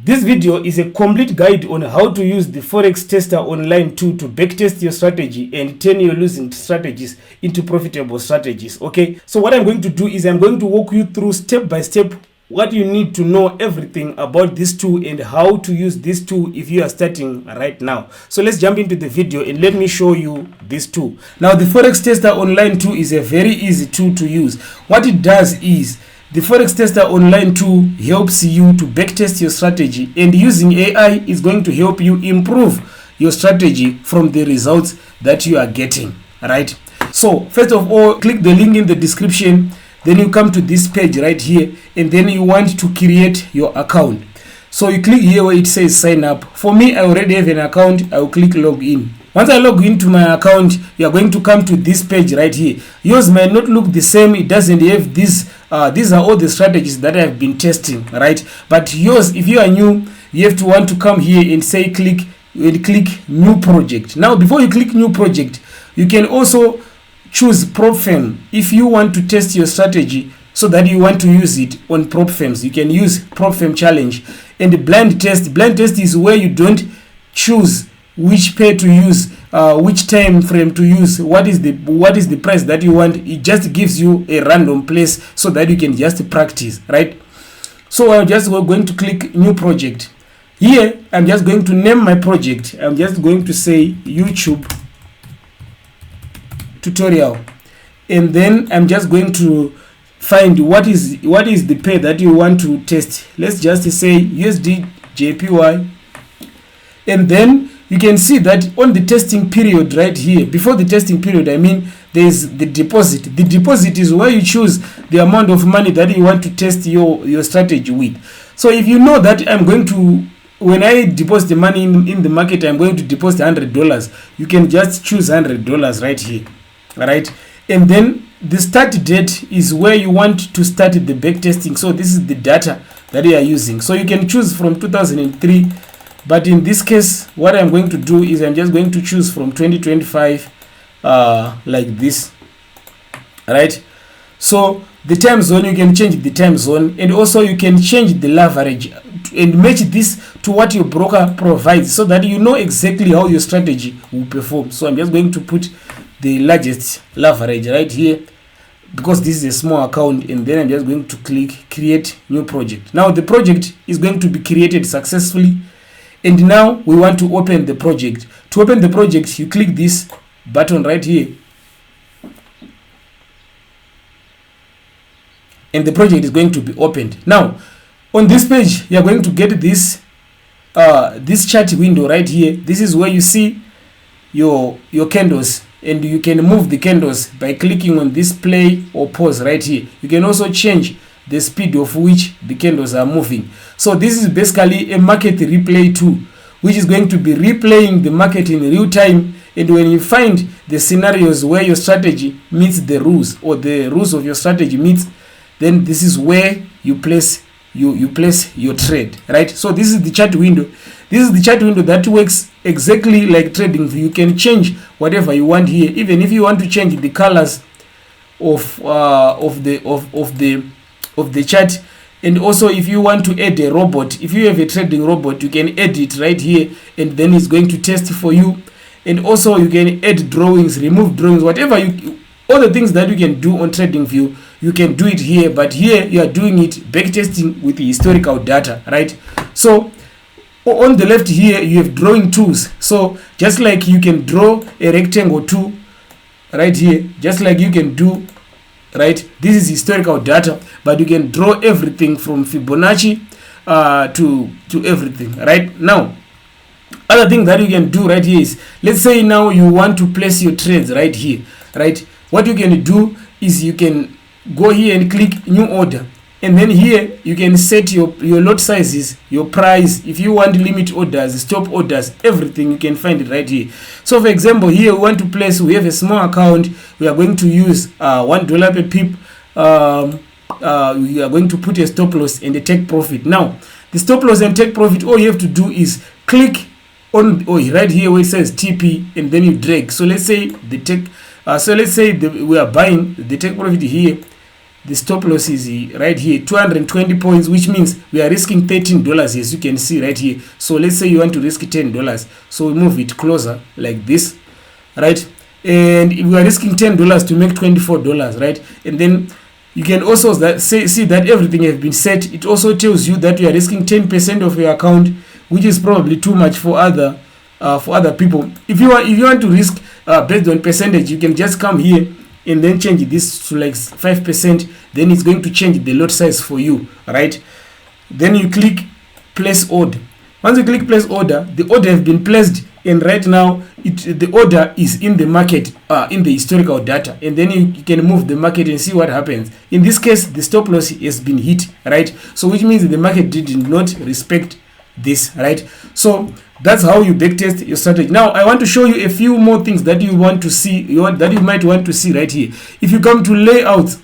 This video is a complete guide on how to use the Forex Tester online tool to backtest your strategy and turn your losing strategies into profitable strategies. Okay, so what I'm going to do is I'm going to walk you through step by step what you need to know everything about this tool and how to use this tool if you are starting right now. So let's jump into the video and let me show you this tool. Now the Forex Tester online tool is a very easy tool to use. What it does is the Forex Tester online tool helps you to backtest your strategy, and using AI is going to help you improve your strategy from the results that you are getting, right? So first of all, click the link in the description, then you come to this page right here, and then you want to create your account. So you click here where it says sign up. For me, I already have an account. I will click log in. Once I log into my account, you are going to come to this page right here. Yours might not look the same. It doesn't have this. These are all the strategies that I have been testing, right? But yours, if you are new, you have to want to come here and say click new project. Now, before you click new project, you can also choose prop firm. If you want to test your strategy so that you want to use it on prop firms, you can use prop firm challenge. And the blind test is where you don't choose which pair to use, which time frame to use, what is the price that you want. It just gives you a random place so that you can just practice, right? So I'm just going to click new project. Here I'm just going to name my project. I'm just going to say YouTube tutorial, and then I'm just going to find what is the pair that you want to test. Let's just say USD JPY, and then you can see that on the testing period right here, before the testing period, I mean, there's the deposit. The deposit is where you choose the amount of money that you want to test your strategy with. So if you know that I'm going to, when I deposit the money in the market, I'm going to deposit $100, you can just choose $100 right here, all right? And then the start date is where you want to start the backtesting. So this is the data that you are using. So you can choose from 2003. But in this case, what I'm going to do is I'm just going to choose from 2025, like this, right? So the time zone, you can change the time zone, and also you can change the leverage and match this to what your broker provides so that you know exactly how your strategy will perform. So I'm just going to put the largest leverage right here because this is a small account, and then I'm just going to click create new project. Now the project is going to be created successfully. And now we want to open the project. To open the project, you click this button right here, and the project is going to be opened. Now, on this page, you are going to get this this chart window right here. This is where you see your candles, and you can move the candles by clicking on this play or pause right here. You can also change the speed of which the candles are moving. So this is basically a market replay tool, which is going to be replaying the market in real time. And when you find the scenarios where your strategy meets the rules, or the rules of your strategy meets, then this is where you place your trade, right? So this is the chart window. This is the chart window that works exactly like trading. You can change whatever you want here, even if you want to change the colors of the chart. And also, if you want to add a robot, if you have a trading robot, you can add it right here, and then it's going to test for you. And also you can add drawings, remove drawings, whatever all the things that you can do on TradingView, you can do it here. But here you are doing it backtesting with the historical data, right? So on the left here you have drawing tools. So just like you can draw a rectangle tool right here, just like you can do, right, this is historical data, but you can draw everything from Fibonacci to everything right now. Other thing that you can do right here is, let's say now you want to place your trades right here, right? What you can do is you can go here and click new order, and then here you can set your lot sizes, your price. If you want limit orders, stop orders, everything, you can find it right here. So for example, here we want to place, we have a small account, we are going to use $1 per pip. We are going to put a stop loss and a take profit. Now the stop loss and take profit, all you have to do is click on right here where it says TP, and then you drag. So let's say the take we are buying the take profit here. the stop loss is right here, 220 points, which means we are risking $13, as you can see right here. So let's say you want to risk $10, so we move it closer like this, right? And if we are risking $10 to make $24, right? And then you can also see that everything has been set. It also tells you that you are risking 10% of your account, which is probably too much for other people. If you want to risk based on percentage, you can just come here and then change this to like 5%. Then it's going to change the lot size for you, right? Then you click place order. Once you click place order, the order has been placed, and right now the order is in the market, in the historical data, and then you can move the market and see what happens. In this case, the stop loss has been hit, right? So which means the market did not respect this, right? So that's how you backtest your strategy. Now I want to show you a few more things that you want to see, that you might want to see right here. If you come to layouts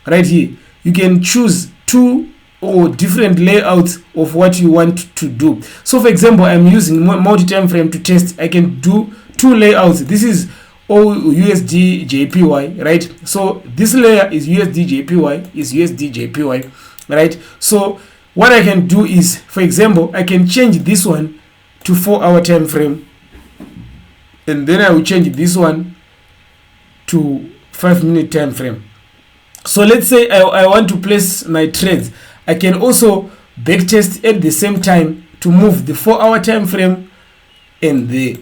right here, you can choose two or different layouts of what you want to do. So for example, I'm using multi-time frame to test. I can do two layouts. This is USD JPY, right? So this layer is USD JPY, is USD JPY, right? So what I can do is, for example, I can change this one to 4-hour time frame, and then I will change this one to 5-minute time frame. So let's say I want to place my trades. I can also backtest at the same time to move the 4-hour time frame and the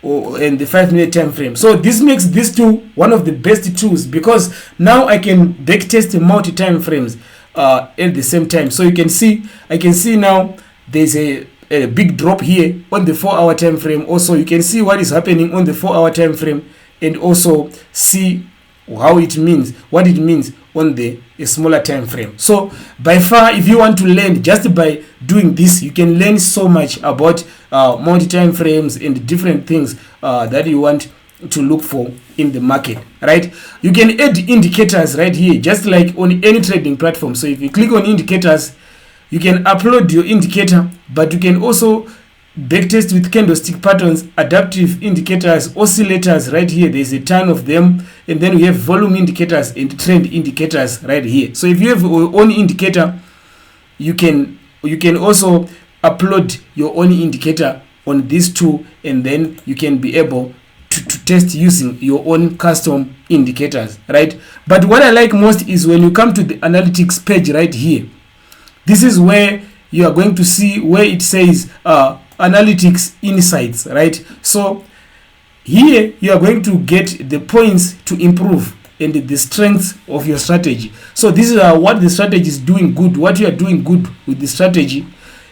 5-minute time frame. So this makes these two one of the best tools, because now I can backtest multi-time frames at the same time. So you can see, I can see now there's a big drop here on the 4-hour time frame. Also you can see what is happening on the 4-hour time frame, and also see how it means, what it means on the smaller time frame. So by far, if you want to learn just by doing this, you can learn so much about multi-time frames and different things that you want to look for in the market, right? You can add indicators right here, just like on any trading platform. So if you click on indicators, you can upload your indicator, but you can also backtest with candlestick patterns, adaptive indicators, oscillators right here. There's a ton of them. And then we have volume indicators and trend indicators right here. So if you have your own indicator, you can also upload your own indicator on this tool, and then you can be able to test using your own custom indicators, right? But what I like most is when you come to the analytics page right here. This is where you are going to see where it says analytics insights, right? So here you are going to get the points to improve and the strengths of your strategy. So this is what the strategy is doing good, what you are doing good with the strategy,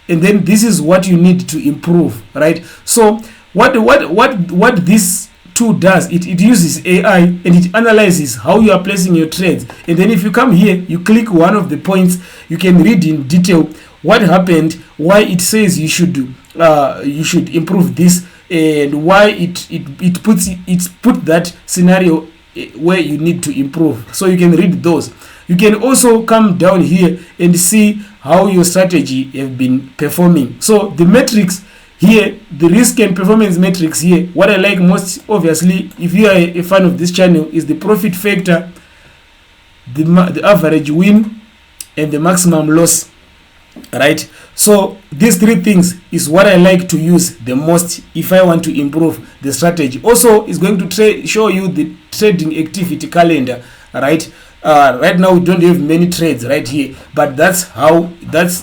and then this is what you need to improve, right? So what this tool does, it uses AI and it analyzes how you are placing your trades. And then if you come here, you click one of the points, you can read in detail what happened, why it says you should improve this, and why it put that scenario where you need to improve. So you can read those. You can also come down here and see how your strategy have been performing. So the metrics here, the risk and performance metrics here, what I like most, obviously, if you are a fan of this channel, is the profit factor, the average win, and the maximum loss, right? So these three things is what I like to use the most if I want to improve the strategy. Also, it's going to show you the trading activity calendar, right? Right now we don't have many trades right here, but that's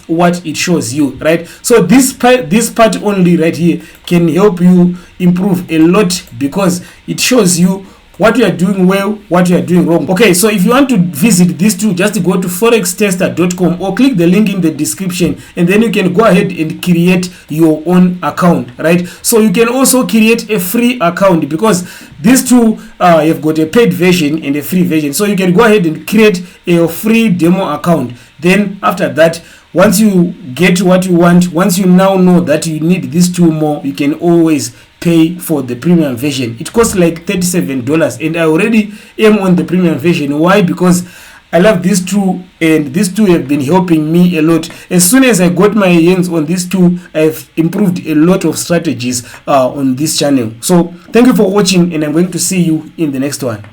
what it shows you, right? So this part only right here can help you improve a lot, because it shows you what you are doing well, what you are doing wrong. Okay, so if you want to visit this tool, just go to forextester.com or click the link in the description, and then you can go ahead and create your own account, right? So you can also create a free account, because these two you've got a paid version and a free version. So you can go ahead and create a free demo account. Then after that, once you get what you want, once you now know that you need these two more, you can always pay for the premium version. It costs like $37, and I already am on the premium version. Why? Because I love this tool, and this tool have been helping me a lot. As soon as I got my hands on this tool, I've improved a lot of strategies on this channel. So thank you for watching, and I'm going to see you in the next one.